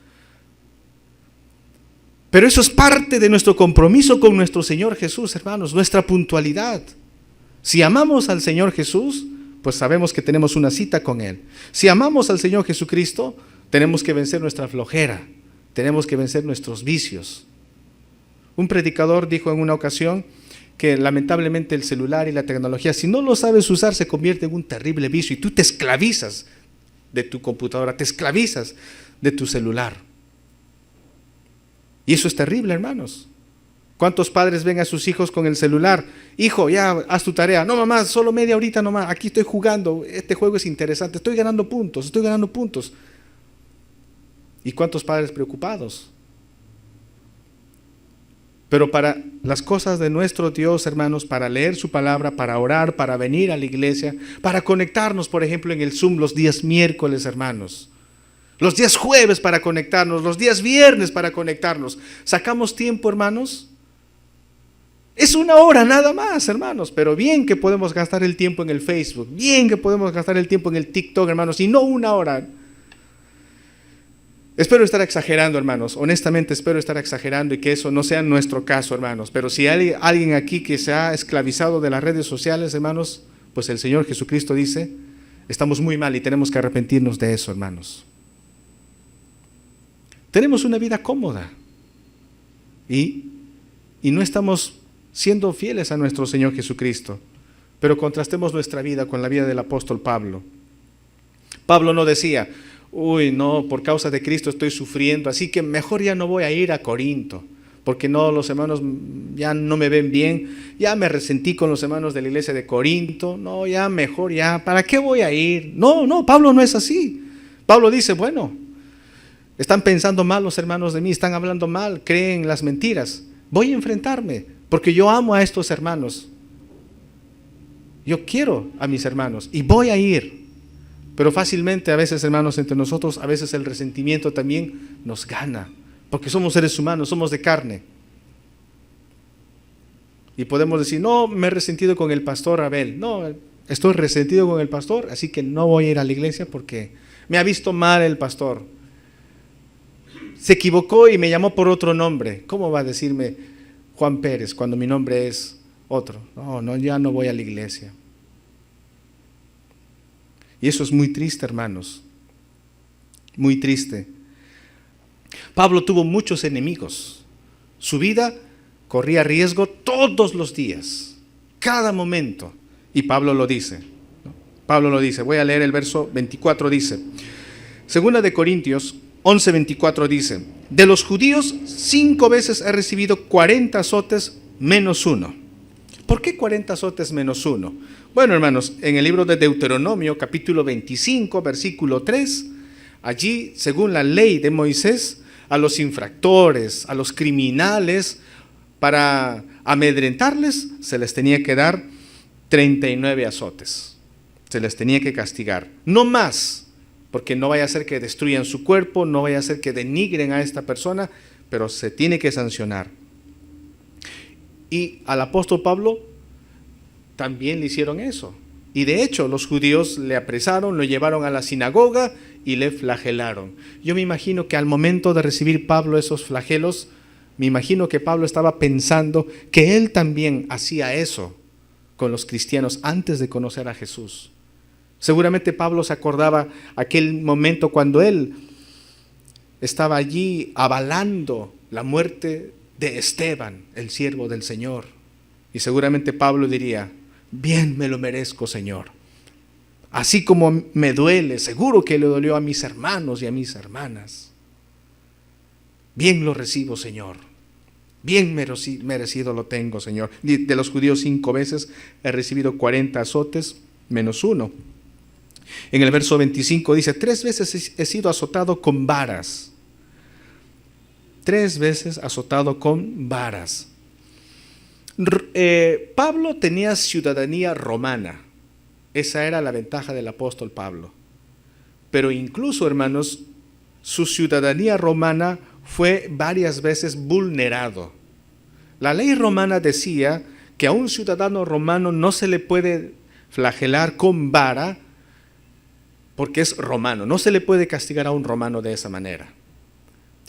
Pero eso es parte de nuestro compromiso con nuestro Señor Jesús, hermanos, nuestra puntualidad. Si amamos al Señor Jesús, pues sabemos que tenemos una cita con Él. Si amamos al Señor Jesucristo, tenemos que vencer nuestra flojera, tenemos que vencer nuestros vicios. Un predicador dijo en una ocasión que lamentablemente el celular y la tecnología, si no lo sabes usar, se convierte en un terrible vicio y tú te esclavizas de tu computadora, te esclavizas de tu celular. Y eso es terrible, hermanos. ¿Cuántos padres ven a sus hijos con el celular? Hijo, ya haz tu tarea. No, mamá, solo media horita nomás. Aquí estoy jugando. Este juego es interesante. Estoy ganando puntos, estoy ganando puntos. ¿Y cuántos padres preocupados? Pero para las cosas de nuestro Dios, hermanos, para leer su palabra, para orar, para venir a la iglesia, para conectarnos, por ejemplo, en el Zoom los días miércoles, hermanos. Los días jueves para conectarnos, los días viernes para conectarnos. ¿Sacamos tiempo, hermanos? Es una hora nada más, hermanos, pero bien que podemos gastar el tiempo en el Facebook, bien que podemos gastar el tiempo en el TikTok, hermanos, y no una hora. Espero estar exagerando, hermanos, honestamente espero estar exagerando y que eso no sea nuestro caso, hermanos, pero si hay alguien aquí que se ha esclavizado de las redes sociales, hermanos, pues el Señor Jesucristo dice, estamos muy mal y tenemos que arrepentirnos de eso, hermanos. Tenemos una vida cómoda y no estamos siendo fieles a nuestro Señor Jesucristo, pero contrastemos nuestra vida con la vida del apóstol Pablo. Pablo no decía, uy, no, por causa de Cristo estoy sufriendo, así que mejor ya no voy a ir a Corinto, porque no, los hermanos ya no me ven bien, ya me resentí con los hermanos de la iglesia de Corinto, no, ya mejor, ya, ¿para qué voy a ir? No, Pablo no es así. Pablo dice, bueno, están pensando mal los hermanos de mí, están hablando mal, creen las mentiras, voy a enfrentarme, porque yo amo a estos hermanos, yo quiero a mis hermanos y voy a ir. Pero fácilmente a veces, hermanos, entre nosotros, a veces el resentimiento también nos gana, porque somos seres humanos, somos de carne. Y podemos decir, no, me he resentido con el pastor Abel, no, estoy resentido con el pastor, así que no voy a ir a la iglesia porque me ha visto mal el pastor. Se equivocó y me llamó por otro nombre. ¿Cómo va a decirme Juan Pérez cuando mi nombre es otro? No, ya no voy a la iglesia. Y eso es muy triste, hermanos, muy triste. Pablo tuvo muchos enemigos. Su vida corría riesgo todos los días, cada momento. Y Pablo lo dice, ¿no? Pablo lo dice, voy a leer el verso 24, dice, Segunda de Corintios 11:24 dice, de los judíos 5 veces he recibido 40 azotes menos uno. ¿Por qué 40 azotes menos uno? Bueno, hermanos, en el libro de Deuteronomio, capítulo 25, versículo 3, allí, según la ley de Moisés, a los infractores, a los criminales, para amedrentarles, se les tenía que dar 39 azotes. Se les tenía que castigar. No más, porque no vaya a ser que destruyan su cuerpo, no vaya a ser que denigren a esta persona, pero se tiene que sancionar. Y al apóstol Pablo también le hicieron eso. Y de hecho los judíos le apresaron, lo llevaron a la sinagoga y le flagelaron. Yo me imagino que al momento de recibir Pablo esos flagelos, me imagino que Pablo estaba pensando que él también hacía eso con los cristianos antes de conocer a Jesús. Seguramente Pablo se acordaba aquel momento cuando él estaba allí avalando la muerte de Esteban, el siervo del Señor. Y seguramente Pablo diría, bien me lo merezco, Señor. Así como me duele, seguro que le dolió a mis hermanos y a mis hermanas. Bien lo recibo, Señor. Bien merecido lo tengo, Señor. De los judíos 5 veces he recibido 40 azotes menos uno. En el verso 25 dice, 3 veces he sido azotado con varas. 3 veces azotado con varas. Pablo tenía ciudadanía romana. Esa era la ventaja del apóstol Pablo. Pero incluso, hermanos, su ciudadanía romana fue varias veces vulnerado. La ley romana decía que a un ciudadano romano no se le puede flagelar con vara porque es romano. No se le puede castigar a un romano de esa manera.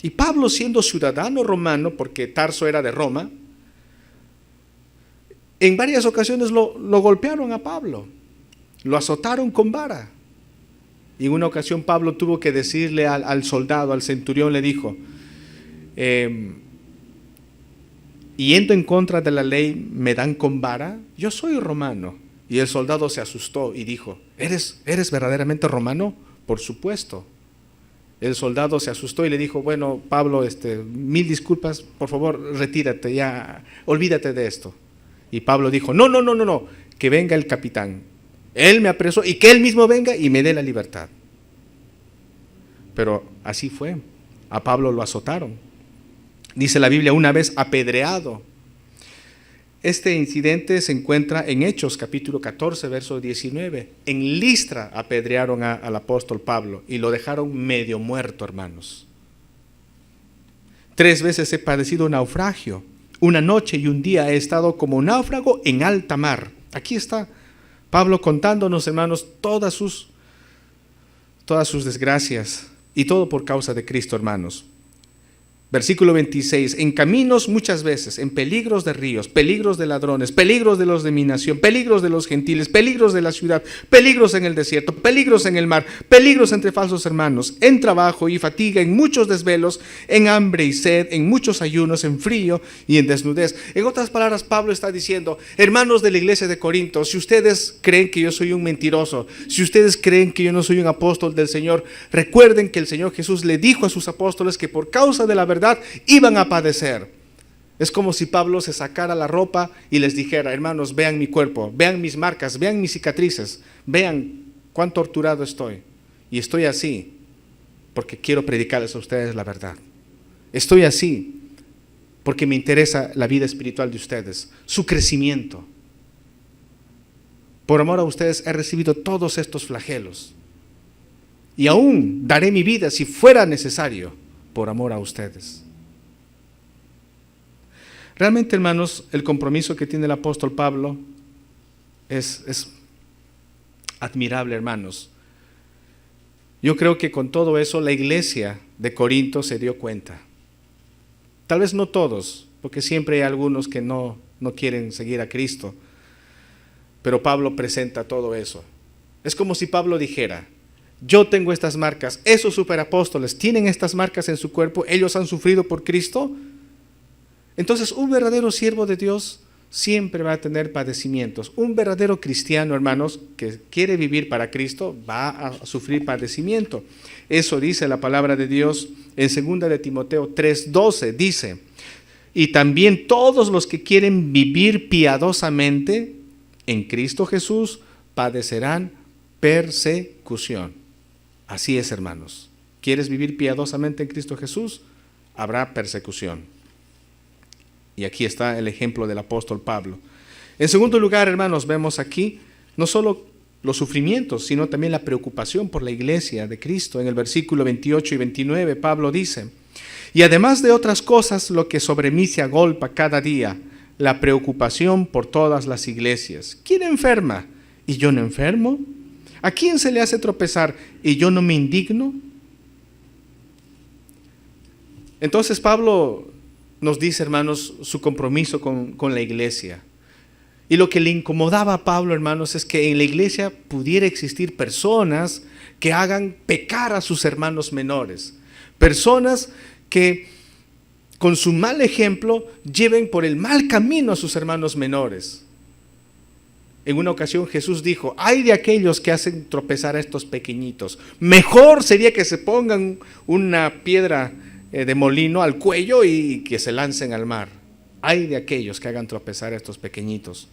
Y Pablo, siendo ciudadano romano, porque Tarso era de Roma, en varias ocasiones lo golpearon a Pablo, lo azotaron con vara. Y en una ocasión Pablo tuvo que decirle al soldado, al centurión, le dijo, yendo en contra de la ley, ¿me dan con vara? Yo soy romano. Y el soldado se asustó y dijo, ¿Eres verdaderamente romano? Por supuesto. El soldado se asustó y le dijo, bueno, Pablo, 1000 disculpas, por favor, retírate, ya, olvídate de esto. Y Pablo dijo, no, no, no, no, no, que venga el capitán. Él me apresó y que él mismo venga y me dé la libertad. Pero así fue. A Pablo lo azotaron. Dice la Biblia, una vez apedreado. Este incidente se encuentra en Hechos, capítulo 14, verso 19. En Listra apedrearon al apóstol Pablo y lo dejaron medio muerto, hermanos. 3 veces he padecido naufragio. Una noche y un día he estado como náufrago en alta mar. Aquí está Pablo contándonos, hermanos, todas sus desgracias, y todo por causa de Cristo, hermanos. Versículo 26, en caminos muchas veces, en peligros de ríos, peligros de ladrones, peligros de los de mi nación, peligros de los gentiles, peligros de la ciudad, peligros en el desierto, peligros en el mar, peligros entre falsos hermanos, en trabajo y fatiga, en muchos desvelos, en hambre y sed, en muchos ayunos, en frío y en desnudez. En otras palabras, Pablo está diciendo, hermanos de la iglesia de Corinto, si ustedes creen que yo soy un mentiroso, si ustedes creen que yo no soy un apóstol del Señor, recuerden que el Señor Jesús le dijo a sus apóstoles que por causa de la verdad iban a padecer. Es como si Pablo se sacara la ropa y les dijera, hermanos, vean mi cuerpo, vean mis marcas, vean mis cicatrices, vean cuán torturado estoy. Y estoy así porque quiero predicarles a ustedes la verdad. Estoy así porque me interesa la vida espiritual de ustedes, su crecimiento. Por amor a ustedes he recibido todos estos flagelos. Y aún daré mi vida si fuera necesario por amor a ustedes. Realmente, hermanos, el compromiso que tiene el apóstol Pablo es admirable, hermanos. Yo creo que con todo eso la iglesia de Corinto se dio cuenta. Tal vez no todos, porque siempre hay algunos que no quieren seguir a Cristo. Pero Pablo presenta todo eso. Es como si Pablo dijera, yo tengo estas marcas, esos superapóstoles tienen estas marcas en su cuerpo, ellos han sufrido por Cristo. Entonces un verdadero siervo de Dios siempre va a tener padecimientos. Un verdadero cristiano, hermanos, que quiere vivir para Cristo, va a sufrir padecimiento. Eso dice la palabra de Dios en 2 de Timoteo 3:12, dice, y también todos los que quieren vivir piadosamente en Cristo Jesús padecerán persecución. Así es, hermanos. ¿Quieres vivir piadosamente en Cristo Jesús? Habrá persecución. Y aquí está el ejemplo del apóstol Pablo. En segundo lugar, hermanos, vemos aquí no solo los sufrimientos, sino también la preocupación por la iglesia de Cristo. En el versículo 28 y 29, Pablo dice, y además de otras cosas, lo que sobre mí se agolpa cada día, la preocupación por todas las iglesias. ¿Quién enferma? ¿Y yo no enfermo? ¿A quién se le hace tropezar y yo no me indigno? Entonces Pablo nos dice, hermanos, su compromiso con la iglesia. Y lo que le incomodaba a Pablo, hermanos, es que en la iglesia pudiera existir personas que hagan pecar a sus hermanos menores. Personas que con su mal ejemplo lleven por el mal camino a sus hermanos menores. En una ocasión Jesús dijo, ay de aquellos que hacen tropezar a estos pequeñitos. Mejor sería que se pongan una piedra de molino al cuello y que se lancen al mar. Ay de aquellos que hagan tropezar a estos pequeñitos.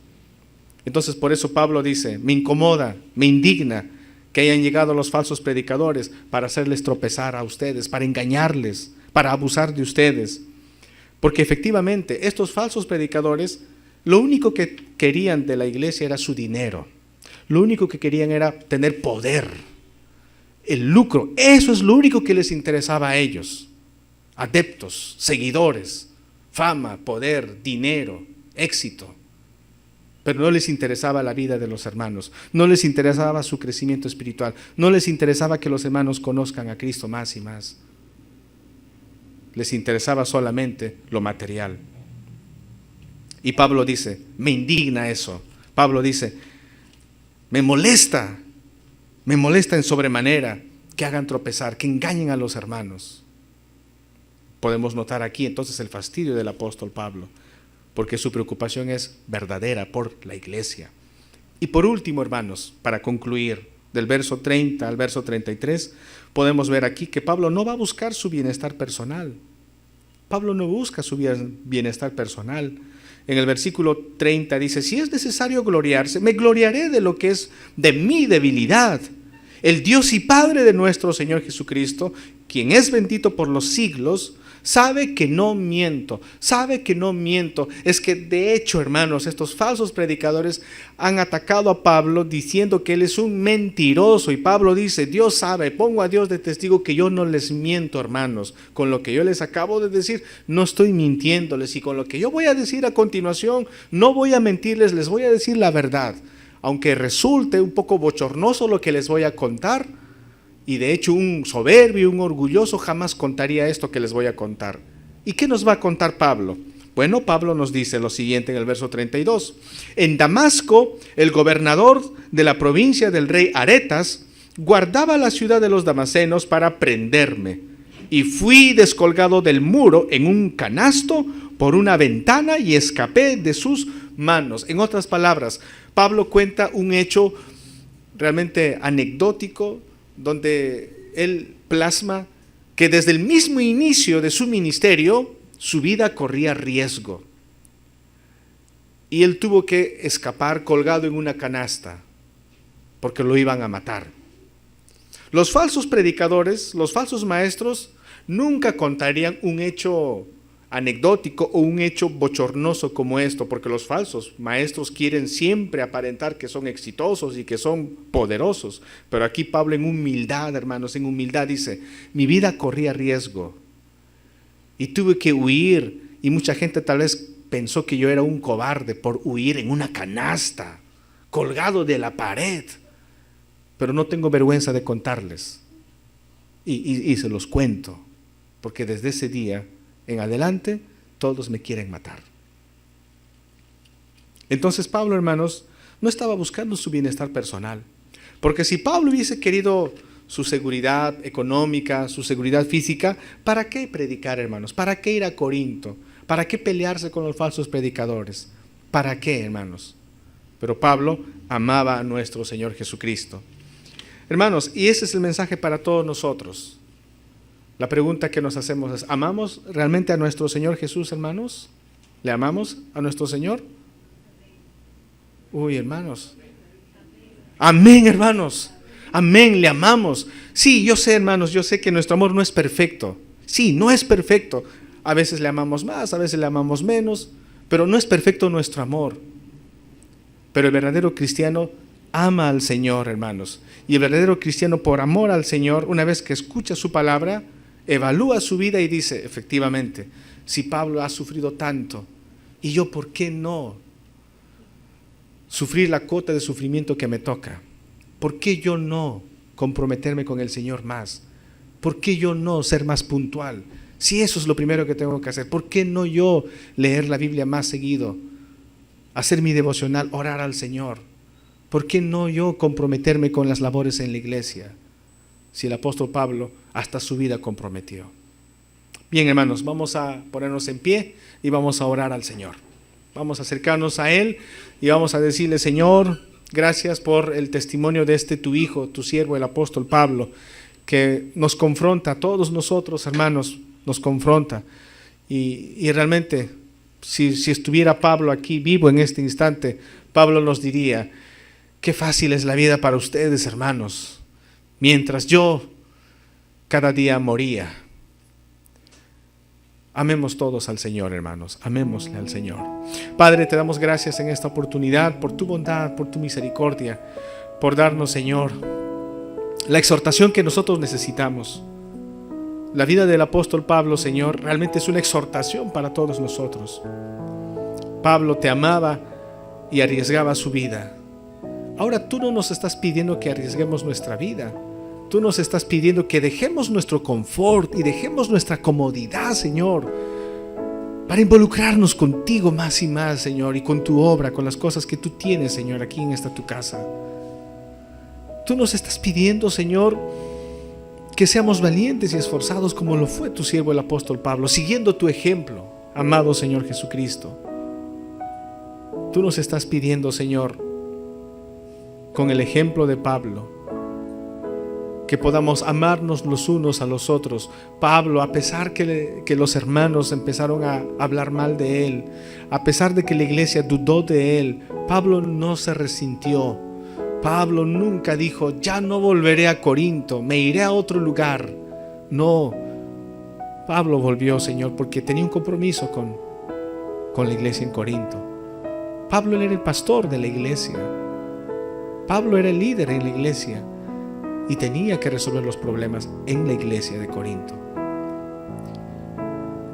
Entonces por eso Pablo dice, me incomoda, me indigna que hayan llegado los falsos predicadores para hacerles tropezar a ustedes, para engañarles, para abusar de ustedes. Porque efectivamente estos falsos predicadores lo único que querían de la iglesia era su dinero. Lo único que querían era tener poder, el lucro. Eso es lo único que les interesaba a ellos. Adeptos, seguidores, fama, poder, dinero, éxito. Pero no les interesaba la vida de los hermanos. No les interesaba su crecimiento espiritual. No les interesaba que los hermanos conozcan a Cristo más y más. Les interesaba solamente lo material. Y Pablo dice, me indigna eso. Pablo dice, me molesta en sobremanera que hagan tropezar, que engañen a los hermanos. Podemos notar aquí entonces el fastidio del apóstol Pablo, porque su preocupación es verdadera por la iglesia. Y por último, hermanos, para concluir, del verso 30 al verso 33, podemos ver aquí que Pablo no va a buscar su bienestar personal. Pablo no busca su bienestar personal. En el versículo 30 dice: si es necesario gloriarse, me gloriaré de lo que es de mi debilidad. El Dios y Padre de nuestro Señor Jesucristo, quien es bendito por los siglos, sabe que no miento, sabe que no miento. Es que de hecho, hermanos, estos falsos predicadores han atacado a Pablo diciendo que él es un mentiroso. Y Pablo dice: Dios sabe, pongo a Dios de testigo que yo no les miento, hermanos. Con lo que yo les acabo de decir, no estoy mintiéndoles. Y con lo que yo voy a decir a continuación, no voy a mentirles, les voy a decir la verdad. Aunque resulte un poco bochornoso lo que les voy a contar, y de hecho un soberbio, un orgulloso jamás contaría esto que les voy a contar. ¿Y qué nos va a contar Pablo? Bueno, Pablo nos dice lo siguiente en el verso 32. En Damasco, el gobernador de la provincia del rey Aretas guardaba la ciudad de los damasenos para prenderme, y fui descolgado del muro en un canasto por una ventana y escapé de sus manos. En otras palabras, Pablo cuenta un hecho realmente anecdótico, donde él plasma que desde el mismo inicio de su ministerio, su vida corría riesgo. Y él tuvo que escapar colgado en una canasta, porque lo iban a matar. Los falsos predicadores, los falsos maestros, nunca contarían un hecho anecdótico o un hecho bochornoso como esto, porque los falsos maestros quieren siempre aparentar que son exitosos y que son poderosos. Pero aquí Pablo, en humildad, hermanos, en humildad dice: mi vida corría riesgo y tuve que huir, y mucha gente tal vez pensó que yo era un cobarde por huir en una canasta, colgado de la pared, pero no tengo vergüenza de contarles, y se los cuento, porque desde ese día en adelante todos me quieren matar. Entonces Pablo, hermanos, no estaba buscando su bienestar personal, porque si Pablo hubiese querido su seguridad económica, su seguridad física, ¿para qué predicar, hermanos? ¿Para qué ir a Corinto? ¿Para qué pelearse con los falsos predicadores? ¿Para qué, hermanos? Pero Pablo amaba a nuestro Señor Jesucristo. Hermanos, y ese es el mensaje para todos nosotros. La pregunta que nos hacemos es: ¿amamos realmente a nuestro Señor Jesús, hermanos? ¿Le amamos a nuestro Señor? Uy, hermanos. Amén, hermanos. Amén, le amamos. Sí, yo sé, hermanos, yo sé que nuestro amor no es perfecto. Sí, no es perfecto. A veces le amamos más, a veces le amamos menos, pero no es perfecto nuestro amor. Pero el verdadero cristiano ama al Señor, hermanos. Y el verdadero cristiano, por amor al Señor, una vez que escucha su palabra, evalúa su vida y dice: efectivamente, si Pablo ha sufrido tanto, ¿y yo por qué no sufrir la cuota de sufrimiento que me toca? ¿Por qué yo no comprometerme con el Señor más? ¿Por qué yo no ser más puntual? Si eso es lo primero que tengo que hacer, ¿por qué no yo leer la Biblia más seguido? Hacer mi devocional, orar al Señor. ¿Por qué no yo comprometerme con las labores en la iglesia? Si el apóstol Pablo hasta su vida comprometió. Bien, hermanos, vamos a ponernos en pie y vamos a orar al Señor. Vamos a acercarnos a Él y vamos a decirle: Señor, gracias por el testimonio de tu hijo, tu siervo, el apóstol Pablo, que nos confronta a todos nosotros, hermanos, nos confronta. Y realmente, si estuviera Pablo aquí vivo en este instante, Pablo nos diría: qué fácil es la vida para ustedes, hermanos, mientras yo cada día moría. Amemos todos al Señor, hermanos, amémosle al Señor. Padre, te damos gracias en esta oportunidad por tu bondad, por tu misericordia, por darnos, Señor, la exhortación que nosotros necesitamos. La vida del apóstol Pablo, Señor, realmente es una exhortación para todos nosotros. Pablo te amaba y arriesgaba su vida. Ahora tú no nos estás pidiendo que arriesguemos nuestra vida. Tú nos estás pidiendo que dejemos nuestro confort y dejemos nuestra comodidad, Señor, para involucrarnos contigo más y más, Señor, y con tu obra, con las cosas que tú tienes, Señor, aquí en esta tu casa. Tú nos estás pidiendo, Señor, que seamos valientes y esforzados como lo fue tu siervo el apóstol Pablo, siguiendo tu ejemplo, amado Señor Jesucristo. Tú nos estás pidiendo, Señor, con el ejemplo de Pablo, que podamos amarnos los unos a los otros. Pablo, a pesar que los hermanos empezaron a hablar mal de él, a pesar de que la iglesia dudó de él, Pablo no se resintió. Pablo nunca dijo: ya no volveré a Corinto, me iré a otro lugar. No, Pablo volvió, Señor, porque tenía un compromiso con la iglesia en Corinto. Pablo era el pastor de la iglesia. Pablo era el líder en la iglesia y tenía que resolver los problemas en la iglesia de Corinto.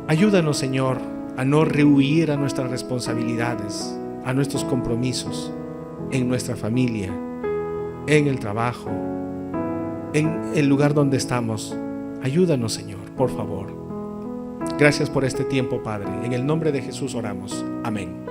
Ayúdanos, Señor, a no rehuir a nuestras responsabilidades, a nuestros compromisos en nuestra familia, en el trabajo, en el lugar donde estamos. Ayúdanos, Señor, por favor. Gracias por este tiempo, Padre. En el nombre de Jesús oramos. Amén.